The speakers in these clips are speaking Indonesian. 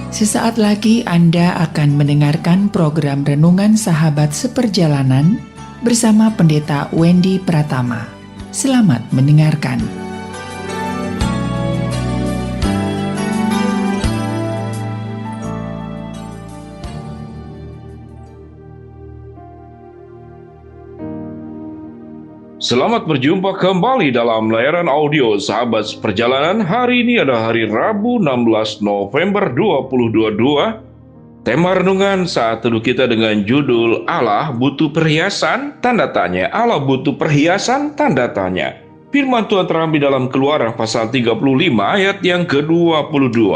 Sesaat lagi Anda akan mendengarkan program Renungan Sahabat Seperjalanan bersama Pendeta Wendy Pratama. Selamat mendengarkan. Selamat berjumpa kembali dalam layanan audio Sahabat Seperjalanan. Hari ini adalah hari Rabu 16 November 2022. Tema renungan saat teduh kita dengan judul Allah butuh perhiasan? Tanda tanya. Allah butuh perhiasan? Tanda tanya. Firman Tuhan terambil dalam Keluaran pasal 35 ayat yang ke-22.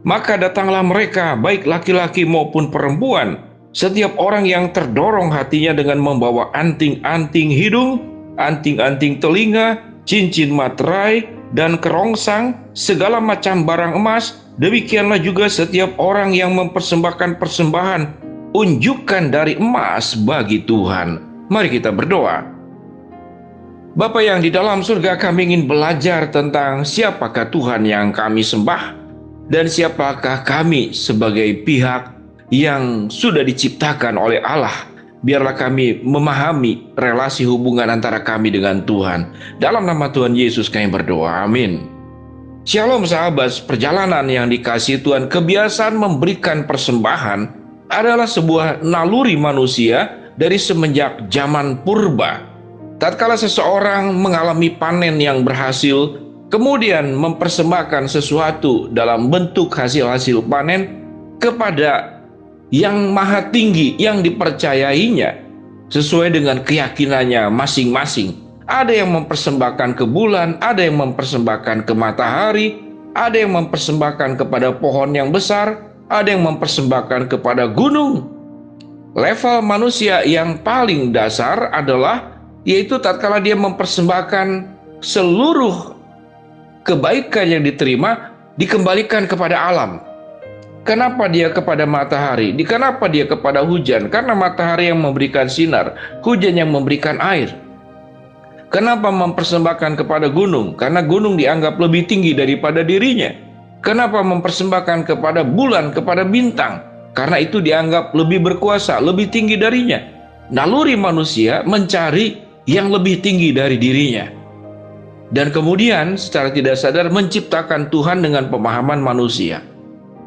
Maka datanglah mereka, baik laki-laki maupun perempuan, setiap orang yang terdorong hatinya dengan membawa anting-anting hidung, anting-anting telinga, cincin materai, dan kerongsang, segala macam barang emas. Demikianlah juga setiap orang yang mempersembahkan persembahan unjukan dari emas bagi Tuhan. Mari kita berdoa. Bapa yang di dalam surga, kami ingin belajar tentang siapakah Tuhan yang kami sembah dan siapakah kami sebagai pihak yang sudah diciptakan oleh Allah. Biarlah kami memahami relasi hubungan antara kami dengan Tuhan. Dalam nama Tuhan Yesus kami berdoa, amin. Shalom sahabat perjalanan yang dikasihi Tuhan. Kebiasaan memberikan persembahan adalah sebuah naluri manusia dari semenjak zaman purba. Tatkala seseorang mengalami panen yang berhasil, kemudian mempersembahkan sesuatu dalam bentuk hasil-hasil panen kepada yang maha tinggi yang dipercayainya sesuai dengan keyakinannya masing-masing. Ada yang mempersembahkan ke bulan, ada yang mempersembahkan ke matahari, ada yang mempersembahkan kepada pohon yang besar, ada yang mempersembahkan kepada gunung. Level manusia yang paling dasar adalah yaitu tatkala dia mempersembahkan seluruh kebaikan yang diterima dikembalikan kepada alam. Kenapa dia kepada matahari? Kenapa dia kepada hujan? Karena matahari yang memberikan sinar, hujan yang memberikan air. Kenapa mempersembahkan kepada gunung? Karena gunung dianggap lebih tinggi daripada dirinya. Kenapa mempersembahkan kepada bulan, kepada bintang? Karena itu dianggap lebih berkuasa, lebih tinggi darinya. Naluri manusia mencari yang lebih tinggi dari dirinya. Dan kemudian secara tidak sadar menciptakan Tuhan dengan pemahaman manusia.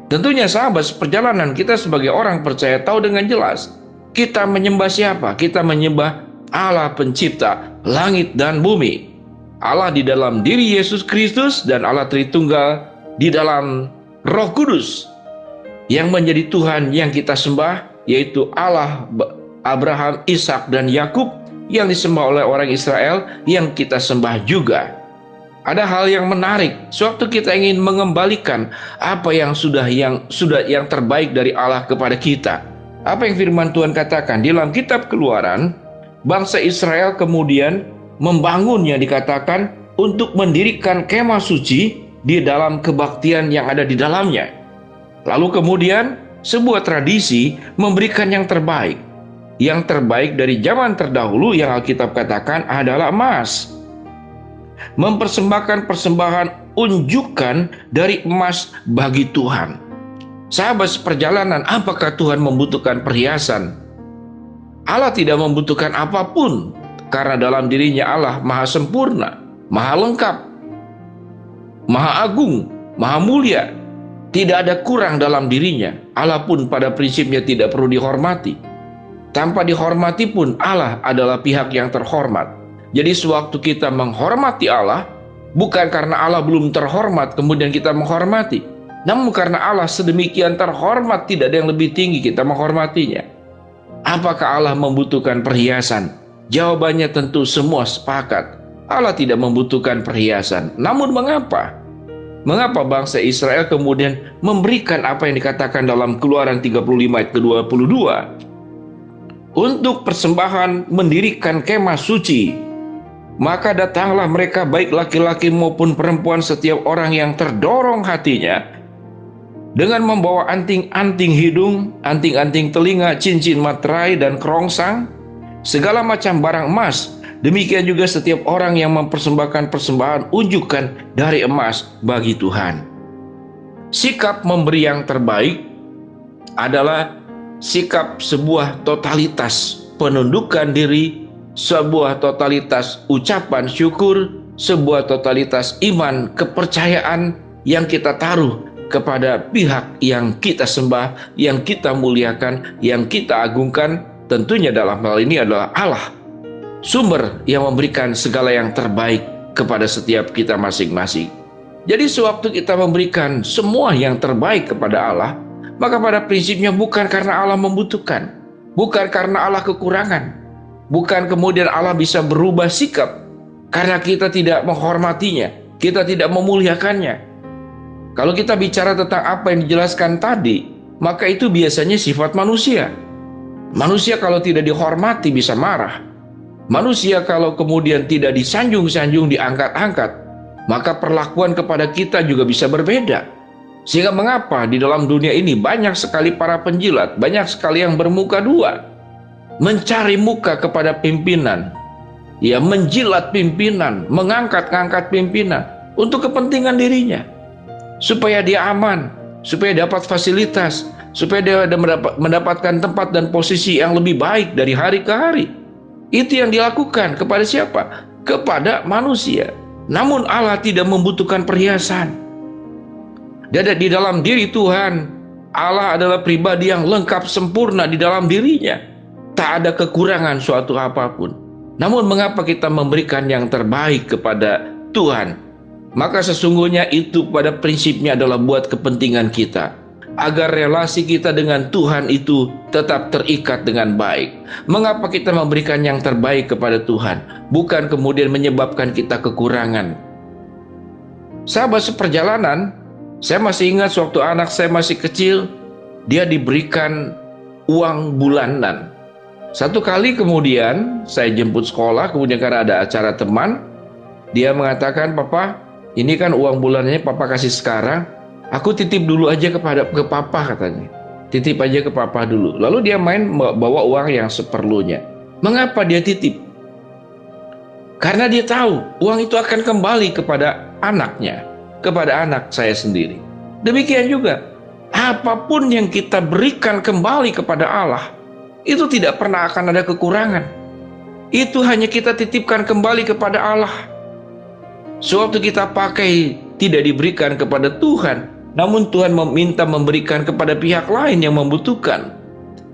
Tentunya sahabat seperjalanan, kita sebagai orang percaya tahu dengan jelas kita menyembah siapa? Kita menyembah Allah pencipta langit dan bumi. Allah di dalam diri Yesus Kristus dan Allah Tritunggal di dalam Roh Kudus yang menjadi Tuhan yang kita sembah, yaitu Allah Abraham, Ishak dan Yakub yang disembah oleh orang Israel yang kita sembah juga. Ada hal yang menarik, sewaktu kita ingin mengembalikan apa yang terbaik dari Allah kepada kita. Apa yang firman Tuhan katakan di dalam kitab Keluaran, bangsa Israel kemudian membangunnya, dikatakan untuk mendirikan kemah suci di dalam kebaktian yang ada di dalamnya. Lalu kemudian sebuah tradisi memberikan yang terbaik. Yang terbaik dari zaman terdahulu yang Alkitab katakan adalah emas. Mempersembahkan persembahan unjukan dari emas bagi Tuhan. Sahabat seperjalanan, apakah Tuhan membutuhkan perhiasan? Allah tidak membutuhkan apapun, karena dalam dirinya Allah maha sempurna, maha lengkap, maha agung, maha mulia. Tidak ada kurang dalam dirinya. Allah pun pada prinsipnya tidak perlu dihormati. Tanpa dihormati pun Allah adalah pihak yang terhormat. Jadi sewaktu kita menghormati Allah, bukan karena Allah belum terhormat kemudian kita menghormati, namun karena Allah sedemikian terhormat, tidak ada yang lebih tinggi kita menghormatinya. Apakah Allah membutuhkan perhiasan? Jawabannya tentu semua sepakat. Allah tidak membutuhkan perhiasan. Namun mengapa? Mengapa bangsa Israel kemudian memberikan apa yang dikatakan dalam Keluaran 35 ayat ke-22? Untuk persembahan mendirikan kemah suci. Maka datanglah mereka, baik laki-laki maupun perempuan, setiap orang yang terdorong hatinya dengan membawa anting-anting hidung, anting-anting telinga, cincin materai dan kerongsang, segala macam barang emas. Demikian juga setiap orang yang mempersembahkan persembahan unjukan dari emas bagi Tuhan. Sikap memberi yang terbaik adalah sikap sebuah totalitas penundukan diri, sebuah totalitas ucapan syukur, sebuah totalitas iman, kepercayaan yang kita taruh kepada pihak yang kita sembah, yang kita muliakan, yang kita agungkan. Tentunya dalam hal ini adalah Allah, sumber yang memberikan segala yang terbaik kepada setiap kita masing-masing. Jadi sewaktu kita memberikan semua yang terbaik kepada Allah, maka pada prinsipnya bukan karena Allah membutuhkan, bukan karena Allah kekurangan, bukan kemudian Allah bisa berubah sikap karena kita tidak menghormatinya, kita tidak memuliakannya. Kalau kita bicara tentang apa yang dijelaskan tadi, maka itu biasanya sifat manusia. Manusia kalau tidak dihormati bisa marah. Manusia kalau kemudian tidak disanjung-sanjung, diangkat-angkat, maka perlakuan kepada kita juga bisa berbeda. Sehingga mengapa di dalam dunia ini banyak sekali para penjilat, banyak sekali yang bermuka dua, mencari muka kepada pimpinan, ya, menjilat pimpinan, mengangkat-angkat pimpinan untuk kepentingan dirinya, supaya dia aman, supaya dapat fasilitas, supaya dia mendapatkan tempat dan posisi yang lebih baik dari hari ke hari. Itu yang dilakukan kepada siapa? Kepada manusia. Namun Allah tidak membutuhkan perhiasan. Di dalam diri Tuhan, Allah adalah pribadi yang lengkap sempurna di dalam dirinya. Tak ada kekurangan suatu apapun. Namun mengapa kita memberikan yang terbaik kepada Tuhan? Maka sesungguhnya itu pada prinsipnya adalah buat kepentingan kita, agar relasi kita dengan Tuhan itu tetap terikat dengan baik. Mengapa kita memberikan yang terbaik kepada Tuhan? Bukan kemudian menyebabkan kita kekurangan. Sahabat seperjalanan, saya masih ingat waktu anak saya masih kecil, dia diberikan uang bulanan. Satu kali kemudian saya jemput sekolah, kemudian karena ada acara teman, dia mengatakan, "Papa, ini kan uang bulanannya Papa kasih sekarang, aku titip dulu aja ke Papa," katanya. Titip aja ke Papa dulu. Lalu dia main bawa uang yang seperlunya. Mengapa dia titip? Karena dia tahu uang itu akan kembali kepada anaknya, kepada anak saya sendiri. Demikian juga, apapun yang kita berikan kembali kepada Allah, itu tidak pernah akan ada kekurangan. Itu hanya kita titipkan kembali kepada Allah. Sewaktu kita pakai tidak diberikan kepada Tuhan, namun Tuhan meminta memberikan kepada pihak lain yang membutuhkan,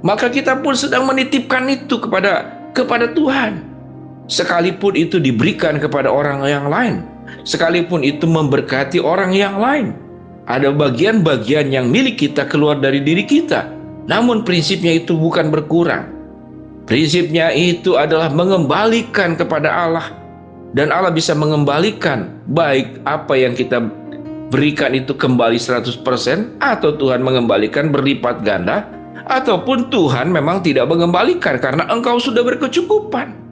maka kita pun sedang menitipkan itu kepada Tuhan. Sekalipun itu diberikan kepada orang yang lain, sekalipun itu memberkati orang yang lain, ada bagian-bagian yang milik kita keluar dari diri kita, namun prinsipnya itu bukan berkurang. Prinsipnya itu adalah mengembalikan kepada Allah, dan Allah bisa mengembalikan baik apa yang kita berikan itu kembali 100%, atau Tuhan mengembalikan berlipat ganda, ataupun Tuhan memang tidak mengembalikan karena engkau sudah berkecukupan.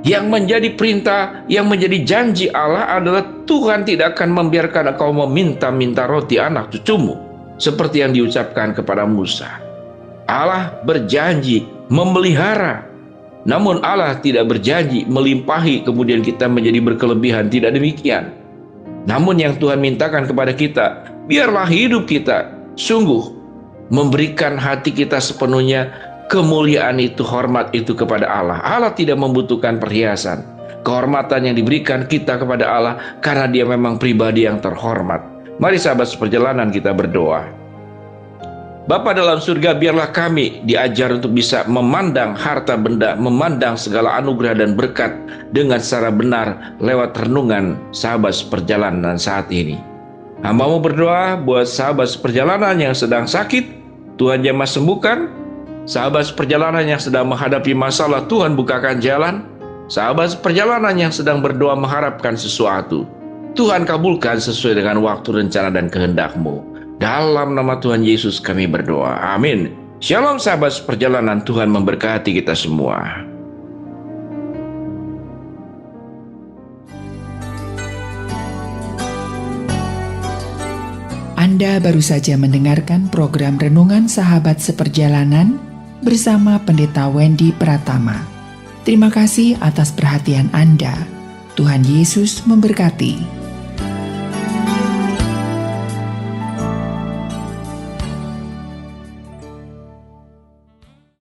Yang menjadi perintah, yang menjadi janji Allah adalah Tuhan tidak akan membiarkan engkau meminta-minta roti anak cucumu, seperti yang diucapkan kepada Musa. Allah berjanji memelihara, namun Allah tidak berjanji melimpahi kemudian kita menjadi berkelebihan. Tidak demikian. Namun yang Tuhan mintakan kepada kita, biarlah hidup kita sungguh memberikan hati kita sepenuhnya, kemuliaan itu, hormat itu kepada Allah. Allah tidak membutuhkan perhiasan. Kehormatan yang diberikan kita kepada Allah karena dia memang pribadi yang terhormat. Mari sahabat seperjalanan kita berdoa. Bapa dalam surga, biarlah kami diajar untuk bisa memandang harta benda, memandang segala anugerah dan berkat dengan secara benar lewat renungan sahabat seperjalanan saat ini. Hamba-Mu berdoa buat sahabat seperjalanan yang sedang sakit, Tuhan jamah sembuhkan. Sahabat seperjalanan yang sedang menghadapi masalah, Tuhan bukakan jalan. Sahabat seperjalanan yang sedang berdoa mengharapkan sesuatu, Tuhan kabulkan sesuai dengan waktu, rencana, dan kehendak-Mu. Dalam nama Tuhan Yesus kami berdoa. Amin. Shalom sahabat seperjalanan, Tuhan memberkati kita semua. Anda baru saja mendengarkan program Renungan Sahabat Seperjalanan bersama Pendeta Wendy Pratama. Terima kasih atas perhatian Anda. Tuhan Yesus memberkati.